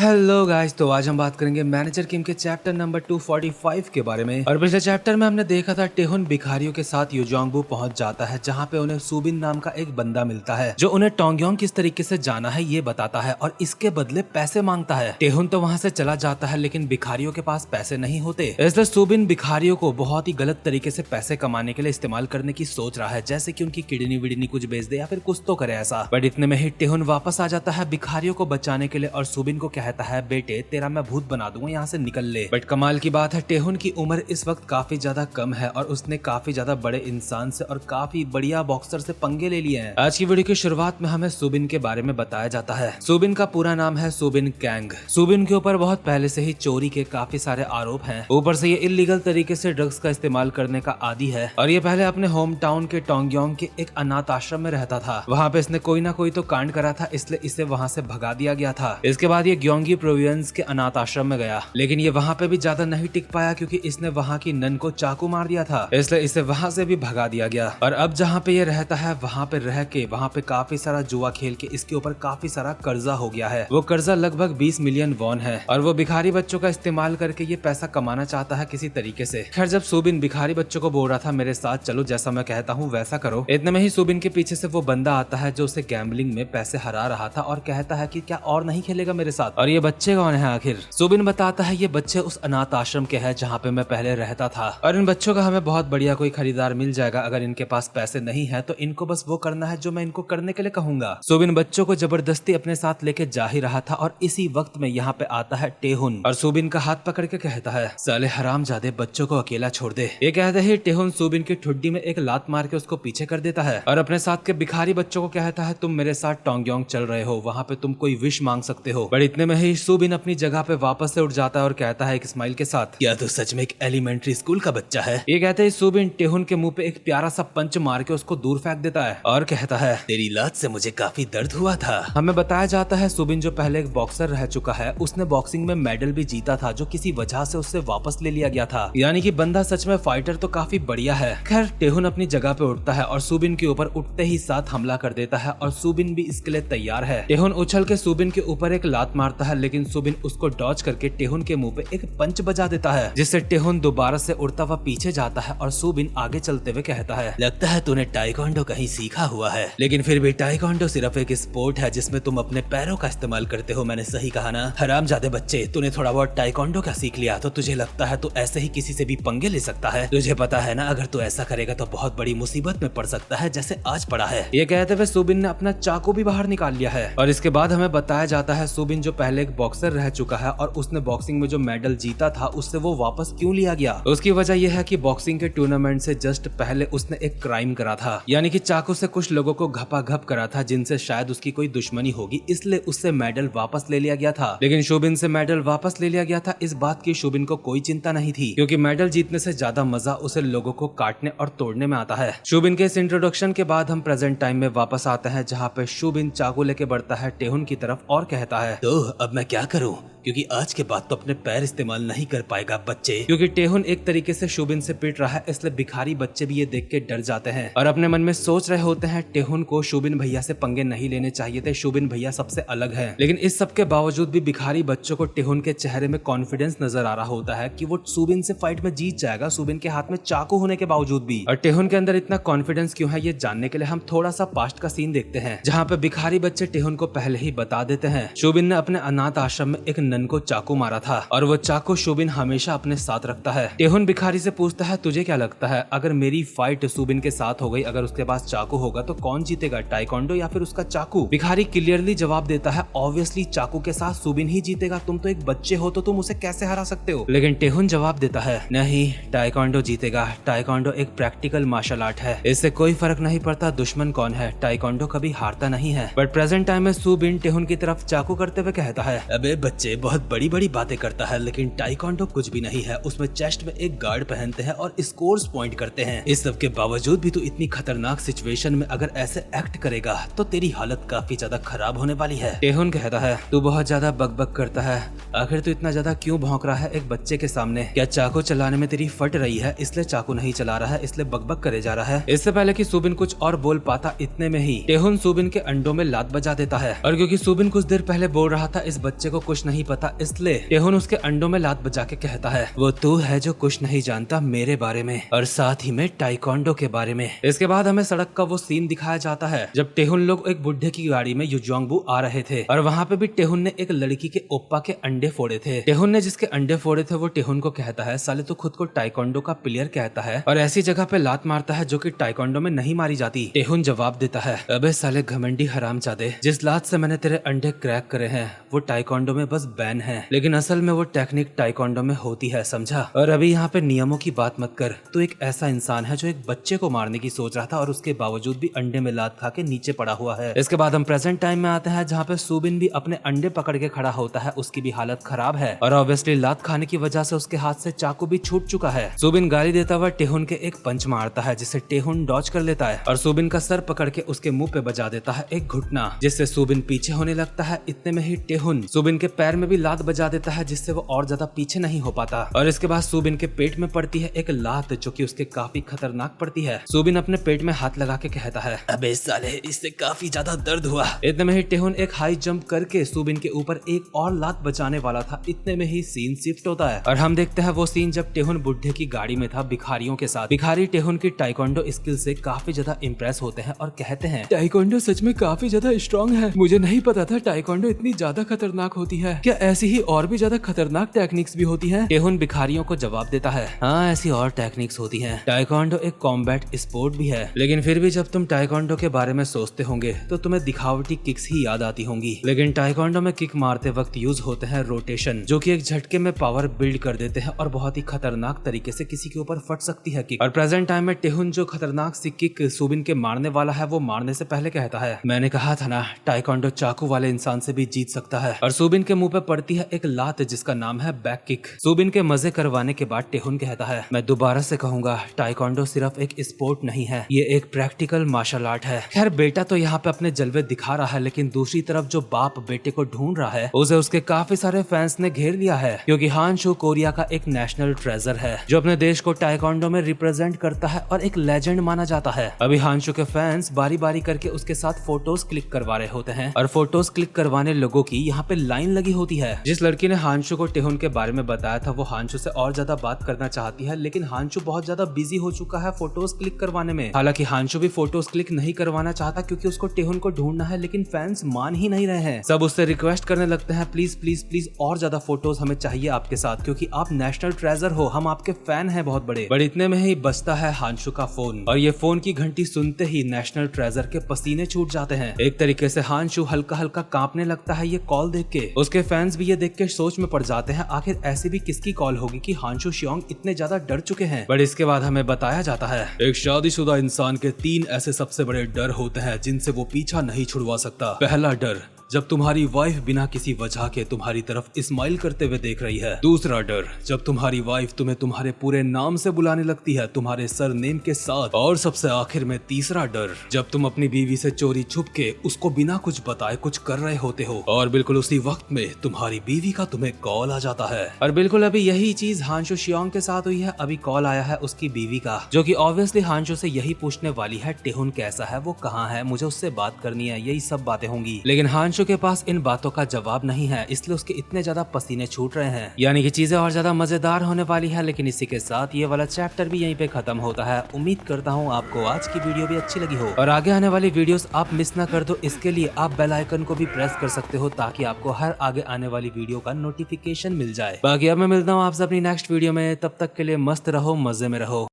Hello guys, तो आज हम बात करेंगे मैनेजर किम के चैप्टर नंबर 245 के बारे में। और पिछले चैप्टर में हमने देखा था टेहुन भिखारियों के साथ यूजोंगबू पहुंच जाता है, जहां पे उन्हें सुबिन नाम का एक बंदा मिलता है जो उन्हें टोंगयोंग किस तरीके से जाना है ये बताता है और इसके बदले पैसे मांगता है। टेहुन तो वहां से चला जाता है, लेकिन भिखारियों के पास पैसे नहीं होते, इसलिए सुबिन भिखारियों को बहुत ही गलत तरीके से पैसे कमाने के लिए इस्तेमाल करने की सोच रहा है, जैसे की उनकी किडनी विडनी कुछ बेच दे या फिर कुछ तो करे ऐसा। बट इतने में ही टेहुन वापस आ जाता है भिखारियों को बचाने के लिए और सुबिन को कहता है, बेटे तेरा मैं भूत बना दूंगा, यहाँ से निकल ले। बट कमाल की बात है, टेहुन की उम्र इस वक्त काफी ज्यादा कम है और उसने काफी ज्यादा बड़े इंसान से और काफी बढ़िया बॉक्सर से पंगे ले लिए हैं। आज की वीडियो की शुरुआत में हमें सुबिन के बारे में बताया जाता है। सुबिन का पूरा नाम है सुबिन कैंग। सुबिन के ऊपर बहुत पहले से ही चोरी के काफी सारे आरोप हैं। ऊपर से ये इलीगल तरीके से ड्रग्स का इस्तेमाल करने का आदी है और ये पहले अपने होम टाउन के टोंगयोंग के एक अनाथ आश्रम में रहता था। वहाँ पे इसने कोई ना कोई तो कांड करा था, इसलिए इसे वहाँ से भगा दिया गया था। इसके बाद ये ग्योंगी प्रोविंस के अनाथ आश्रम में गया, लेकिन ये वहाँ पे भी ज्यादा नहीं टिक पाया क्योंकि इसने वहाँ की नन को चाकू मार दिया था, इसलिए इसे वहाँ से भी भगा दिया गया। और अब जहाँ पे ये रहता है वहाँ पे रह के वहाँ पे काफी सारा जुआ खेल के इसके ऊपर काफी सारा कर्जा हो गया है। वो कर्जा लगभग 20 मिलियन वॉन है और वो भिखारी बच्चों का इस्तेमाल करके ये पैसा कमाना चाहता है किसी तरीके से। खैर, जब सुबिन भिखारी बच्चों को बोल रहा था मेरे साथ चलो, जैसा मैं कहता हूँ वैसा करो, इतने में ही सुबिन के पीछे से वो बंदा आता है जो उसे गैम्बलिंग में पैसे हरा रहा था और कहता है कि क्या और नहीं खेलेगा मेरे साथ। और ये बच्चे कौन है आखिर? सुबिन बताता है ये बच्चे उस अनाथ आश्रम के हैं जहाँ पे मैं पहले रहता था और इन बच्चों का हमें बहुत बढ़िया कोई खरीदार मिल जाएगा। अगर इनके पास पैसे नहीं है तो इनको बस वो करना है जो मैं इनको करने के लिए कहूंगा। सुबिन बच्चों को जबरदस्ती अपने साथ लेके जा ही रहा था और इसी वक्त में यहाँ पे आता है टेहुन और सुबिन का हाथ पकड़ के कहता है, साले हरामजादे बच्चों को अकेला छोड़ दे। ये कहते ही टेहुन सुबिन की ठुड्डी में एक लात मार के उसको पीछे कर देता है और अपने साथ के भिखारी बच्चों को कहता है, तुम मेरे साथ टोंगयोंग चल रहे हो, वहाँ पे तुम कोई विश मांग सकते हो। बट इतने में ही सुबिन अपनी जगह पे वापस से उठ जाता है और कहता है एक स्माइल के साथ, क्या तू सच में एक एलिमेंट्री स्कूल का बच्चा है? ये कहते ही सुबिन टेहुन के मुंह पे एक प्यारा सा पंच मार के उसको दूर फेंक देता है और कहता है, तेरी लात से मुझे काफी दर्द हुआ था। हमें बताया जाता है सुबिन जो पहले एक बॉक्सर रह चुका है, उसने बॉक्सिंग में मेडल भी जीता था जो किसी वजह से उससे वापस ले लिया गया था, यानी कि बंदा सच में फाइटर तो काफी बढ़िया है। खैर, टेहुन अपनी जगह पे उठता है और सुबिन के ऊपर उठते ही साथ हमला कर देता है और सुबिन भी इसके लिए तैयार है। टेहुन उछल के सुबिन के ऊपर एक लात मारता है, लेकिन सुबिन उसको डॉज करके टेहुन के मुंह पे एक पंच बजा देता है, जिससे टेहुन दोबारा से उड़ता हुआ पीछे जाता है और सुबिन आगे चलते हुए कहता है, लगता है तूने टाइकोंडो कहीं सीखा हुआ है, लेकिन फिर भी टाइकोंडो सिर्फ एक स्पोर्ट है जिसमें तुम अपने पैरों का इस्तेमाल करते हो। मैंने सही कहा ना? हरामजादे बच्चे, तूने थोड़ा बहुत टाइकोंडो का सीख लिया तो तुझे लगता है तू ऐसे ही किसी से भी पंगे ले सकता है? तुझे पता है ना, अगर तू ऐसा करेगा तो बहुत बड़ी मुसीबत में पड़ सकता है, जैसे आज पड़ा है। ये कहते हुए सुबिन ने अपना चाकू भी बाहर निकाल लिया है और इसके बाद हमें बताया जाता है सुबिन जो पहले एक बॉक्सर रह चुका है और उसने बॉक्सिंग में जो मेडल जीता था उससे वो वापस क्यों लिया गया। उसकी वजह यह है कि बॉक्सिंग के टूर्नामेंट से जस्ट पहले उसने एक क्राइम करा था, यानी कि चाकू से कुछ लोगों को घपाघप करा था जिनसे शायद उसकी कोई दुश्मनी होगी, इसलिए उससे मेडल वापस ले लिया गया था। लेकिन सुबिन से मेडल वापस ले लिया गया था, इस बात की सुबिन को कोई चिंता नहीं थी क्योंकि मेडल जीतने से ज्यादा मजा उसे लोगों को काटने और तोड़ने में आता है। सुबिन के इस इंट्रोडक्शन के बाद हम प्रेजेंट टाइम में वापस आते हैं, जहाँ पे सुबिन चाकू लेके बढ़ता है टेहुन की तरफ और कहता है, तो अब मैं क्या करूँ, क्योंकि आज के बाद तो अपने पैर इस्तेमाल नहीं कर पाएगा बच्चे। क्योंकि टेहुन एक तरीके से सुबिन से पिट रहा है, इसलिए भिखारी बच्चे भी ये देख के डर जाते हैं और अपने मन में सोच रहे होते हैं टेहुन को सुबिन भैया से पंगे नहीं लेने चाहिए थे, सुबिन भैया सबसे अलग है। लेकिन इस सब के बावजूद भी भिखारी बच्चों को टेहुन के चेहरे में कॉन्फिडेंस नजर आ रहा होता है कि वो सुबिन से फाइट में जीत जाएगा, सुबिन के हाथ में चाकू होने के बावजूद भी। और टेहुन के अंदर इतना कॉन्फिडेंस क्यों है ये जानने के लिए हम थोड़ा सा पास्ट का सीन देखते हैं, जहाँ पे भिखारी बच्चे टेहुन को पहले ही बता देते हैं सुबिन ने अपने अनाथ आश्रम में एक नन को चाकू मारा था और वो चाकू सुबिन हमेशा अपने साथ रखता है। टेहुन भिखारी से पूछता है, तुझे क्या लगता है अगर मेरी फाइट सुबिन के साथ हो गई, अगर उसके पास चाकू होगा तो कौन जीतेगा, टाइकोंडो या फिर उसका चाकू? भिखारी क्लियरली जवाब देता है, ऑब्वियसली चाकू के साथ सुबिन ही जीतेगा, तुम तो एक बच्चे हो तो तुम उसे कैसे हरा सकते हो? लेकिन टेहुन जवाब देता है, नहीं, टाइकोंडो जीतेगा, टाइकोंडो एक प्रैक्टिकल मार्शल आर्ट है, इससे कोई फर्क नहीं पड़ता दुश्मन कौन है, टाइकोंडो कभी हारता नहीं है। बट प्रेजेंट टाइम में सुबिन टेहुन की तरफ चाकू करते हुए कहता है, अबे बच्चे, बहुत बड़ी बड़ी बातें करता है, लेकिन टाइकोंडो कुछ भी नहीं है, उसमें चेस्ट में एक गार्ड पहनते हैं और स्कोर्स पॉइंट करते हैं। इस सब के बावजूद भी तू इतनी खतरनाक सिचुएशन में अगर ऐसे एक्ट करेगा तो तेरी हालत काफी ज्यादा खराब होने वाली है। टेहुन कहता है, तू बहुत ज्यादा बकबक करता है, आखिर तू इतना ज्यादा क्यों भौंक रहा है एक बच्चे के सामने? क्या चाकू चलाने में तेरी फट रही है इसलिए चाकू नहीं चला रहा है, इसलिए बकबक करे जा रहा है? इससे पहले कि सुबिन कुछ और बोल पाता, इतने में ही टेहुन सुबिन के अंडों में लात बजा देता है और क्योंकि सुबिन कुछ देर पहले बोल रहा था इस बच्चे को कुछ नहीं पता, इसलिए टेहुन उसके अंडों में लात बजा के कहता है वो तू है जो कुछ नहीं जानता मेरे बारे में और साथ ही में टाइकोंडो के बारे में। इसके बाद हमें सड़क का वो सीन दिखाया जाता है जब टेहुन लोग एक बुढ़े की गाड़ी में युजोंगबू आ रहे थे और वहाँ पे भी टेहुन ने एक लड़की के ओप्पा के अंडे फोड़े थे। टेहुन ने जिसके अंडे फोड़े थे वो टेहुन को कहता है साले तू खुद को टाइकोंडो का प्लेयर कहता है और ऐसी जगह पे लात मारता है जो कि टाइकोंडो में नहीं मारी जाती। टेहुन जवाब देता है अबे साले घमंडी हरामजादे, जिस लात से मैंने तेरे अंडे क्रैक करे हैं वो टाइकोंडो में बस बैन है, लेकिन असल में वो टेक्निक टाइकोंडो में होती है, समझा। और अभी यहाँ पे नियमों की बात मत कर, तो एक ऐसा इंसान है जो एक बच्चे को मारने की सोच रहा था और उसके बावजूद भी अंडे में लात खा के नीचे पड़ा हुआ है। इसके बाद हम प्रेजेंट टाइम में आते हैं जहाँ पे सुबिन भी अपने अंडे पकड़ के खड़ा होता है, उसकी भी हालत खराब है और ऑब्वियसली लात खाने की वजह से उसके हाथ से चाकू भी छूट चुका है। सुबिन गाली देता हुआ टेहुन के एक पंच मारता है जिसे टेहुन डॉज कर लेता है और सुबिन का सर पकड़ के उसके मुंह पे बजा देता है एक घुटना, जिससे सुबिन पीछे होने लगता है। इतने में ही टेहुन सुबिन के पैर में भी लात बजा देता है जिससे वो और ज्यादा पीछे नहीं हो पाता और इसके बाद सुबिन के पेट में पड़ती है एक लात जो कि उसके काफी खतरनाक पड़ती है। सुबिन अपने पेट में हाथ लगा के कहता है अबे साले इससे काफी ज्यादा दर्द हुआ। इतने में ही टेहुन एक हाई जंप करके सुबिन के ऊपर एक और लात बचाने वाला था। इतने में ही सीन शिफ्ट होता है और हम देखते हैं वो सीन जब टेहुन बुढ़े की गाड़ी में था भिखारियों के साथ। भिखारी टेहुन की टाइकोंडो स्किल से काफी ज्यादा इम्प्रेस होते हैं और कहते हैं टाइकोंडो सच में काफी ज्यादा स्ट्रॉन्ग है, मुझे नहीं पता था टाइकोंडो इतनी ज्यादा खतरनाक होती है, क्या ऐसी ही और भी ज्यादा खतरनाक टेक्निक्स भी होती हैं? टेहुन भिखारियों को जवाब देता है हाँ ऐसी और टेक्निक्स होती हैं। टाइकोंडो एक कॉम्बैट स्पोर्ट भी है, लेकिन फिर भी जब तुम टाइकोंडो के बारे में सोचते होंगे तो तुम्हें दिखावटी किक्स ही याद आती होंगी, लेकिन टाइकोंडो में किक मारते वक्त यूज होते हैं रोटेशन जो कि एक झटके में पावर बिल्ड कर देते हैं और बहुत ही खतरनाक तरीके से किसी के ऊपर फट सकती है किक। और प्रेजेंट टाइम में टेहुन जो खतरनाक सी किक सुबिन के मारने वाला है वो मारने से पहले कहता है मैंने कहा था ना टाइकोंडो चाकू वाले इंसान से भी जीत सकता है और सुबिन के मुंह पे पड़ती है एक लात जिसका नाम है बैक किक। सुबिन के मजे करवाने के बाद टेहुन कहता है मैं दोबारा से कहूंगा टाइकोंडो सिर्फ एक स्पोर्ट नहीं है, ये एक प्रैक्टिकल मार्शल आर्ट है। खैर बेटा तो यहाँ पे अपने जलवे दिखा रहा है, लेकिन दूसरी तरफ जो बाप बेटे को ढूंढ रहा है उसे उसके काफी सारे फैंस ने घेर लिया है, क्योंकि हान शू कोरिया का एक नेशनल ट्रेजर है जो अपने देश को टाइकोंडो में रिप्रेजेंट करता है और एक लेजेंड माना जाता है। अभी हान शू के फैंस बारी बारी करके उसके साथ फोटोज क्लिक करवा रहे होते हैं और फोटोज क्लिक करवाने लोगों की यहाँ पे लाइन लगी होती है। जिस लड़की ने हानशू को टेहुन के बारे में बताया था वो हानशू से और ज्यादा बात करना चाहती है, लेकिन हानशू बहुत ज्यादा बिजी हो चुका है फोटोज क्लिक करवाने में। हालांकि हानशू भी फोटोज क्लिक नहीं करवाना चाहता क्योंकि उसको टेहुन को ढूंढना है, लेकिन फैंस मान ही नहीं रहे हैं। सब उससे रिक्वेस्ट करने लगते हैं प्लीज प्लीज प्लीज और ज्यादा फोटोज हमें चाहिए आपके साथ, क्योंकि आप नेशनल ट्रेजर हो, हम आपके फैन हैं बहुत बड़े। बट इतने में ही बजता है हानशू का फोन और ये फोन की घंटी सुनते ही नेशनल ट्रेजर के पसीने छूट जाते हैं। एक तरीके से हानशू हल्का हल्का कांपने लगता है ये कॉल देख के। उसके फैंस भी ये देख के सोच में पड़ जाते हैं आखिर ऐसी भी किसकी कॉल होगी कि हानशू शियोंग इतने ज्यादा डर चुके हैं। बट इसके बाद हमें बताया जाता है एक शादीशुदा इंसान के 3 ऐसे सबसे बड़े डर होते हैं जिनसे वो पीछा नहीं छुड़वा सकता। पहला डर जब तुम्हारी वाइफ बिना किसी वजह के तुम्हारी तरफ स्माइल करते हुए देख रही है। दूसरा डर जब तुम्हारी वाइफ तुम्हें तुम्हारे पूरे नाम से बुलाने लगती है, तुम्हारे सरनेम के साथ। और सबसे आखिर में तीसरा डर जब तुम अपनी बीवी से चोरी छुप के उसको बिना कुछ बताए कुछ कर रहे होते हो और बिल्कुल उसी वक्त में तुम्हारी बीवी का तुम्हें कॉल आ जाता है। और बिल्कुल अभी यही चीज हानशू शियोंग के साथ हुई है। अभी कॉल आया है उसकी बीवी का जो कि ऑब्वियसली हानशू से यही पूछने वाली है टेहुन कैसा है, वो कहाँ है, मुझे उससे बात करनी है, यही सब बातें होंगी। लेकिन हानशू के पास इन बातों का जवाब नहीं है, इसलिए उसके इतने ज्यादा पसीने छूट रहे हैं, यानी कि चीजें और ज्यादा मजेदार होने वाली है। लेकिन इसी के साथ ये वाला चैप्टर भी यहीं पे खत्म होता है। उम्मीद करता हूँ आपको आज की वीडियो भी अच्छी लगी हो और आगे आने वाली वीडियोस आप मिस ना कर दो। इसके लिए आप बेल आइकन को भी प्रेस कर सकते हो ताकि आपको हर आगे आने वाली वीडियो का नोटिफिकेशन मिल जाए। बाकी अब मैं मिलता हूँ आपसे अपनी नेक्स्ट वीडियो में, तब तक के लिए मस्त रहो, मजे में रहो।